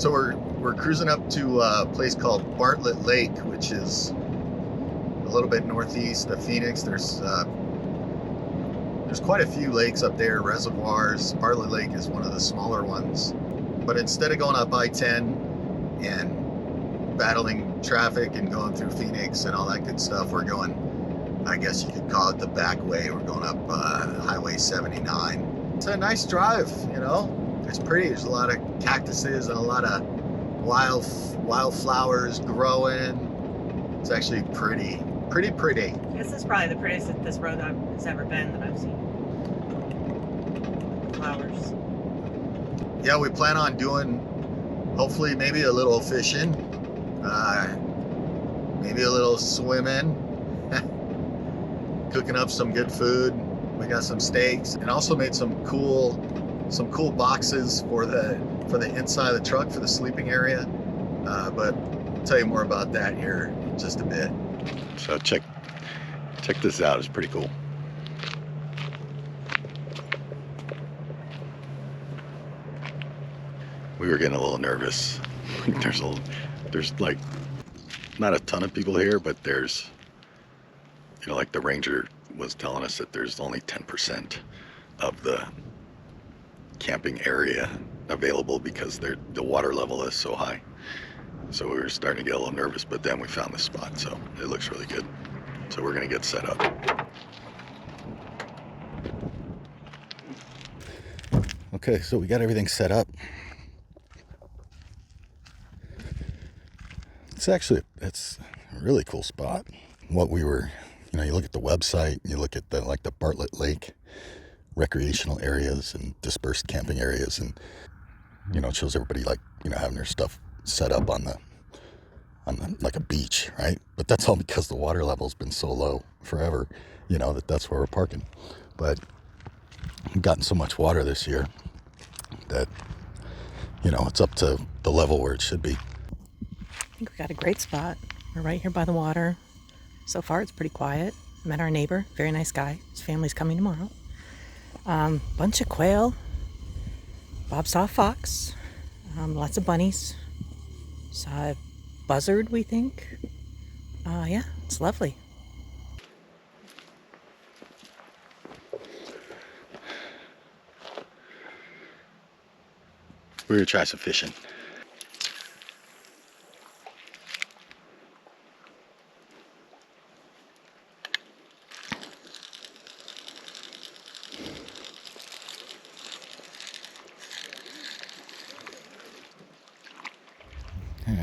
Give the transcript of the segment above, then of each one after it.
So we're cruising up to a place called Bartlett Lake, which is a little bit northeast of Phoenix. There's quite a few lakes up there, reservoirs. Bartlett Lake is one of the smaller ones. But instead of going up I-10 and battling traffic and going through Phoenix and all that good stuff, we're going, I guess you could call it the back way. We're going up Highway 79. It's a nice drive, you know. It's pretty. There's a lot of cactuses and a lot of wildflowers growing. It's actually pretty. This is probably the prettiest that this road has ever been that I've seen. Flowers. Yeah, we plan on doing, hopefully, maybe a little fishing, maybe a little swimming, cooking up some good food. We got some steaks, and also made some cool boxes for the inside of the truck for the sleeping area. But I'll tell you more about that here in just a bit. So check this out. It's pretty cool. We were getting a little nervous. There's like not a ton of people here, but there's, you know, like the ranger was telling us that there's only 10% of the camping area available because the water level is so high. So we were starting to get a little nervous, but then we found this spot, so it looks really good. So we're gonna get set up. Okay, so we got everything set up. It's a really cool spot. What we were, you know, you look at the website, you look at the Bartlett Lake recreational areas and dispersed camping areas, and you know, it shows everybody having their stuff set up on the like a beach, right? But that's all because the water level's been so low forever, you know, that's where we're parking. But we've gotten so much water this year that, you know, it's up to the level where it should be. I think we got a great spot. We're right here by the water. So far, it's pretty quiet. Met our neighbor, very nice guy. His family's coming tomorrow. Bunch of quail. Bob saw a fox. Lots of bunnies. Saw a buzzard, we think. Yeah, it's lovely. We're gonna try some fishing.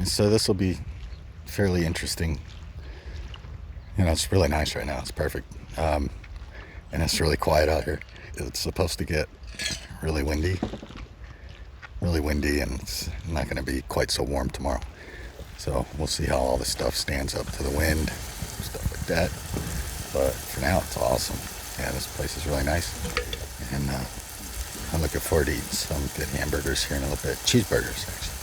So this will be fairly interesting. You know, it's really nice right now. It's perfect. And it's really quiet out here. It's supposed to get really windy, and it's not going to be quite so warm tomorrow. So we'll see how all this stuff stands up to the wind, stuff like that. But for now, it's awesome. Yeah, this place is really nice. And I'm looking forward to eating some good hamburgers here in a little bit. Cheeseburgers, actually.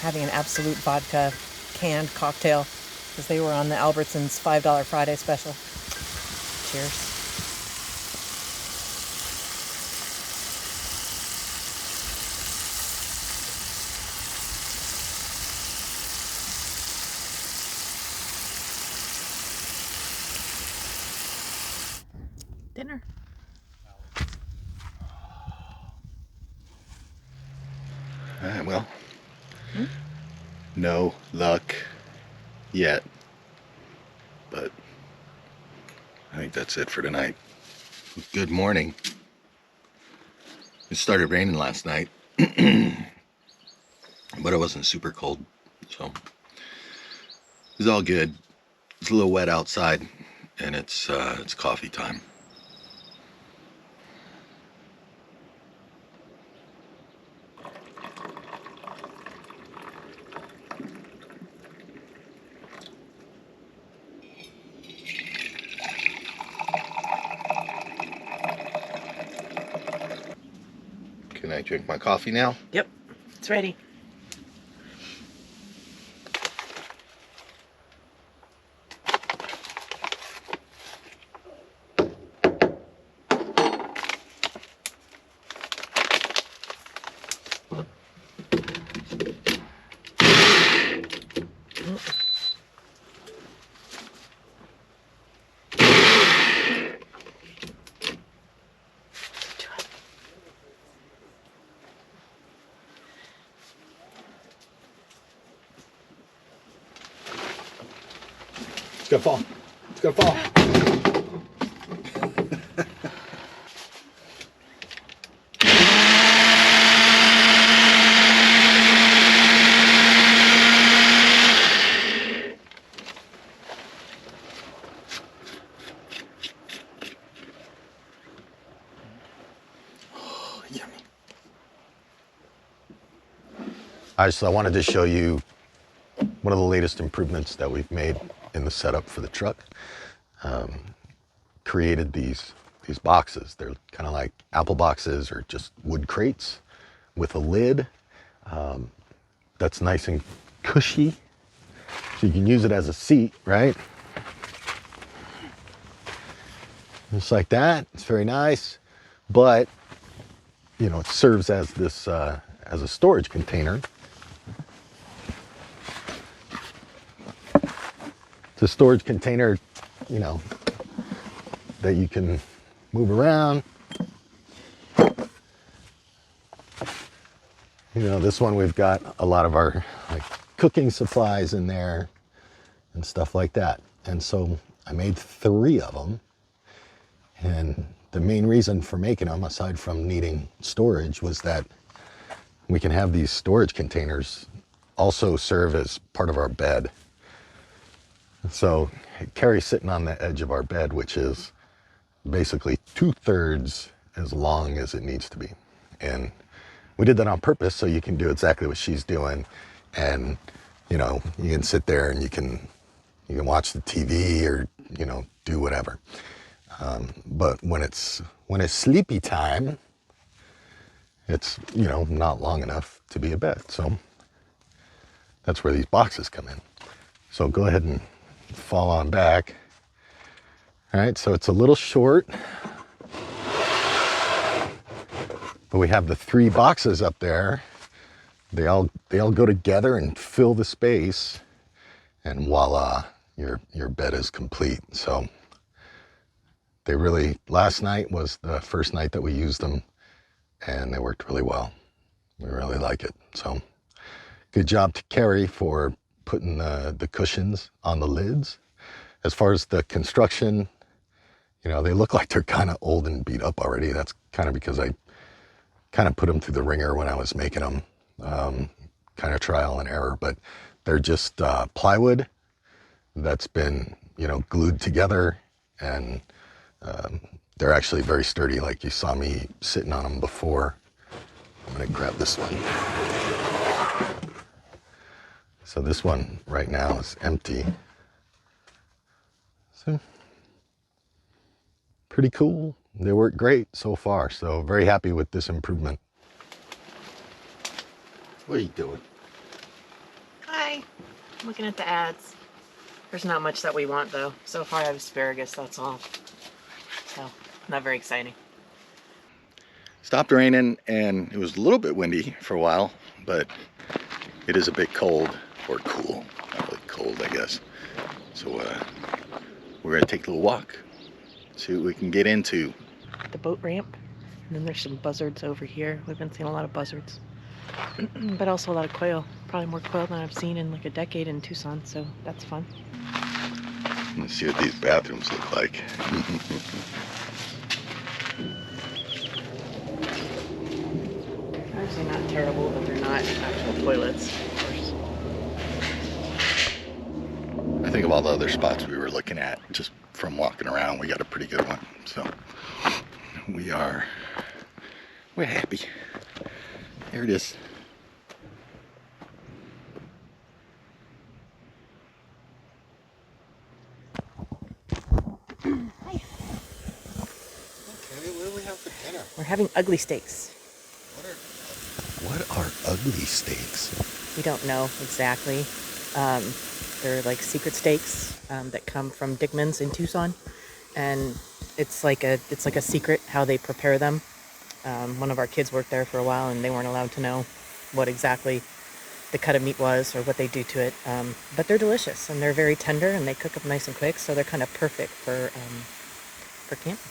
Having an Absolute vodka canned cocktail because they were on the Albertsons $5 Friday special. Cheers. Dinner. All right, well. No luck yet, but I think that's it for tonight. Good morning. It started raining last night, but it wasn't super cold, so it was all good. It's a little wet outside, and it's coffee time. Can I drink my coffee now? Yep, it's ready. gonna fall. It's gonna fall. Yummy. I wanted to show you one of the latest improvements that we've made in the setup for the truck. Created these boxes. They're kind of like apple boxes or just wood crates with a lid that's nice and cushy. So you can use it as a seat, right? Just like that. It's very nice. But, you know, it serves as this, as a storage container. It's a storage container, you know, that you can move around. You know, this one we've got a lot of our like cooking supplies in there and stuff like that. And so I made 3 of them. And the main reason for making them, aside from needing storage, was that we can have these storage containers also serve as part of our bed. So Keri's sitting on the edge of our bed, which is basically 2/3 as long as it needs to be. And we did that on purpose so you can do exactly what she's doing. And, you know, you can sit there and you can watch the TV or, you know, do whatever. But when it's sleepy time, it's, you know, not long enough to be a bed. So that's where these boxes come in. So go ahead and fall on back. All right, so it's a little short, but we have the 3 boxes up there. They all go together and fill the space, and voila, your bed is complete. So they really, last night was the first night that we used them, and they worked really well. We really like it. So good job to Keri for putting the cushions on the lids. As far as the construction, you know, they look like they're kind of old and beat up already. That's kind of because I kind of put them through the ringer when I was making them, kind of trial and error. But they're just plywood that's been, you know, glued together, and they're actually very sturdy, like you saw me sitting on them before. I'm gonna grab this one. So this one right now is empty. So pretty cool. They work great so far. So very happy with this improvement. What are you doing? Hi. I'm looking at the ads. There's not much that we want though. So far I have asparagus, that's all. So, not very exciting. Stopped raining and it was a little bit windy for a while, but it is a bit cold, or cool. Not really cold, I guess. So we're gonna take a little walk, see what we can get into. The boat ramp, and then there's some buzzards over here. We've been seeing a lot of buzzards, but also a lot of quail. Probably more quail than I've seen in like a decade in Tucson, so that's fun. Let's see what these bathrooms look like. Actually not terrible, but they're not actual toilets, of course. I think of all the other spots we were looking at, just from walking around, we got a pretty good one. So we're happy. Here it is. Hi. Okay, what do we have for dinner? We're having ugly steaks. What are ugly steaks? We don't know exactly. They're like secret steaks that come from Dickman's in Tucson, and it's like a secret how they prepare them. One of our kids worked there for a while, and they weren't allowed to know what exactly the cut of meat was or what they do to it. But they're delicious, and they're very tender, and they cook up nice and quick, so they're kind of perfect for camping.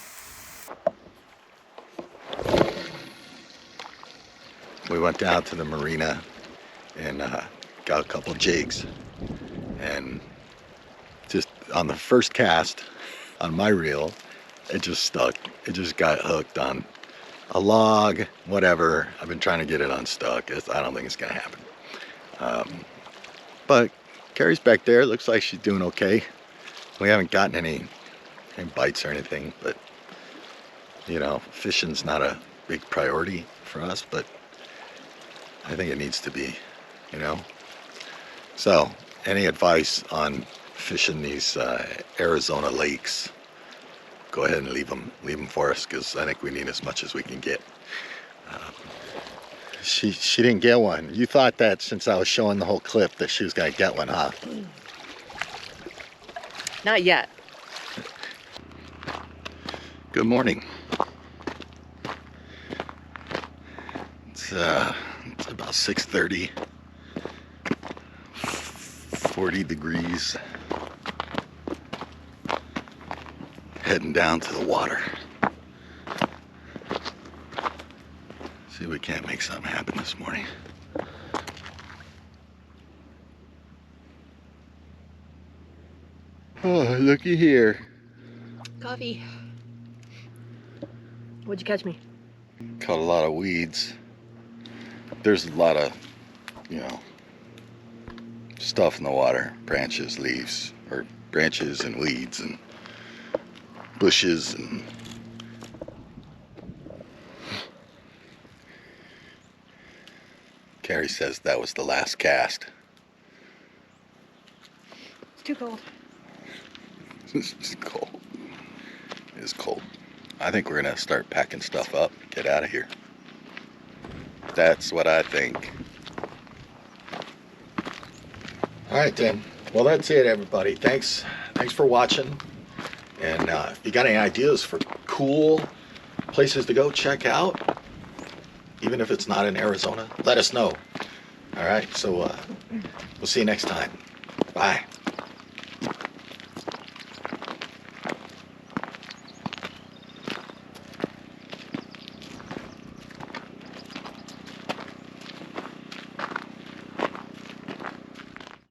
We went down to the marina and got a couple jigs, and just on the first cast on my reel, it just stuck. It just got hooked on a log, whatever. I've been trying to get it unstuck. I don't think it's gonna happen. But Keri's back there. Looks like she's doing okay. We haven't gotten any bites or anything, but you know, fishing's not a big priority for us, but I think it needs to be, you know. So, any advice on fishing these Arizona lakes? Go ahead and leave them for us, because I think we need as much as we can get. She didn't get one. You thought that since I was showing the whole clip that she was gonna get one, huh? Not yet. Good morning. It's about 6:30. 40 degrees. Heading down to the water. See if we can't make something happen this morning. Oh, looky here. Coffee. What'd you catch me? Caught a lot of weeds. There's a lot of, you know, stuff in the water. Branches, leaves, or branches and weeds and bushes and Keri says that was the last cast. It's too cold. It's cold. It is cold. I think we're gonna start packing stuff up, get out of here. That's what I think. All right then. Well, that's it, everybody. Thanks for watching. And if you got any ideas for cool places to go check out, even if it's not in Arizona, let us know. All right. So we'll see you next time. Bye.